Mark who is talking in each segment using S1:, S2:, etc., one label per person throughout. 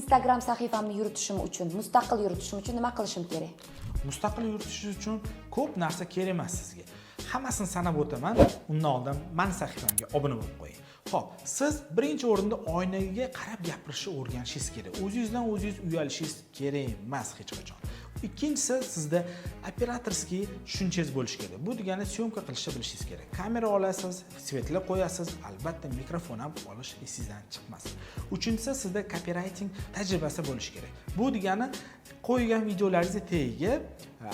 S1: Instagram sahifamni yuritishim uchun, mustaqil yuritishim uchun nima qilishim kerak?
S2: Mustaqil yuritish uchun ko'p narsa kerak emas sizga. Hammasini sanab o'taman. Undan oldin meni sahifamga obuna bo'lib qo'ying. Xo'p, siz birinchi o'rinda oynaga qarab gapirishni o'rganishingiz kerak. O'zingizdan o'zingiz uyalishingiz kerak emas hech qachon. Ikkinchisi, sizda operatorskiy tushunchangiz bo'lishi kerak. Bu degani syomka qilishni bilishingiz kerak. Kamera olasiz, svetlar qo'yasiz, albatta mikrofon ham olish esingizdan chiqmas. Uchinchisi, sizda copywriting tajribasi bo'lishi kerak. Bu degani qo'ygan videolaringizni tagiga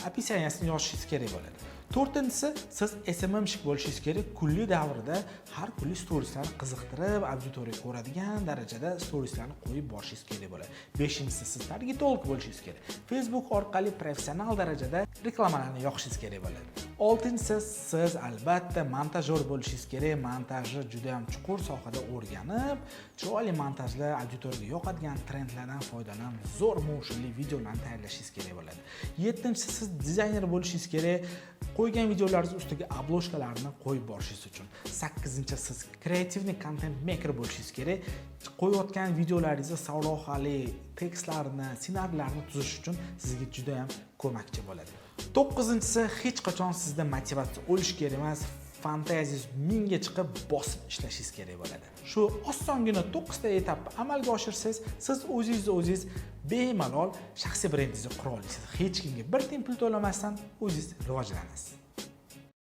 S2: opisaniyasini yozishingiz kerak bo'ladi. To'rtinchisi, siz SMM-shik bo'lishingiz kerak. Kunlik davrida har kunlik storieslarni qiziqtirib, auditoriya ko'radigan darajada storieslarni qo'yib borishingiz kerak bo'ladi. Beshinchisi, siz targetolog bo'lishingiz kerak. Facebook orqali professional darajada reklamalarni yoqishingiz kerak bo'ladi. Oltinchisi, siz albatta montajyor bo'lishingiz kerak. Montajni juda ham chuqur sohada o'rganib, chiroyli montajlar, auditoriyaga yoqadigan trendlardan foydalanib, zo'r motionli videolarni tayyorlashingiz kerak bo'ladi. Yettinchisi, siz dizayner bo'lishingiz kerak. Qo'ygan videolaringiz ustiga obloshkalarni qo'yib borishingiz uchun. 8-chi, siz kreativni content maker bo'lishingiz kerak. Qo'yayotgan videolaringizni savlohali tekstlarni, ssenariylarni tuzish uchun sizga juda ham ko'makchi bo'ladi. 9-inchisi, hech qachon sizda motivatsiya o'lish kerak emas. Fantaziyangiz mingga chiqib bosib ishlashingiz kerak bo'ladi. Shu osongina 9 ta etapni amalga oshirsangiz, siz o'zingiz bemalol shaxsiy brendingizni qura olasiz. Hech kimga bir tiyin pul to'lamasdan o'zingiz rivojlanasiz.